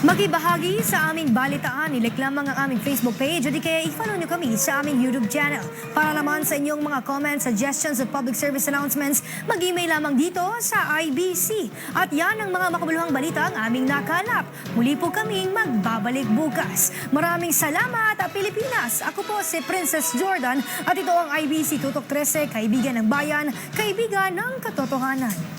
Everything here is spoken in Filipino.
Makibahagi sa aming balitaan, ilik lamang ang aming Facebook page o di kaya i-follow nyo kami sa aming YouTube channel. Para naman sa inyong mga comments, suggestions at public service announcements, mag-email lamang dito sa IBC. At yan ang mga makabuluhang balita ang aming nakalap. Muli po kaming magbabalik bukas. Maraming salamat, Pilipinas! Ako po si Princess Jordan at ito ang IBC Tutok 13, kaibigan ng bayan, kaibigan ng katotohanan.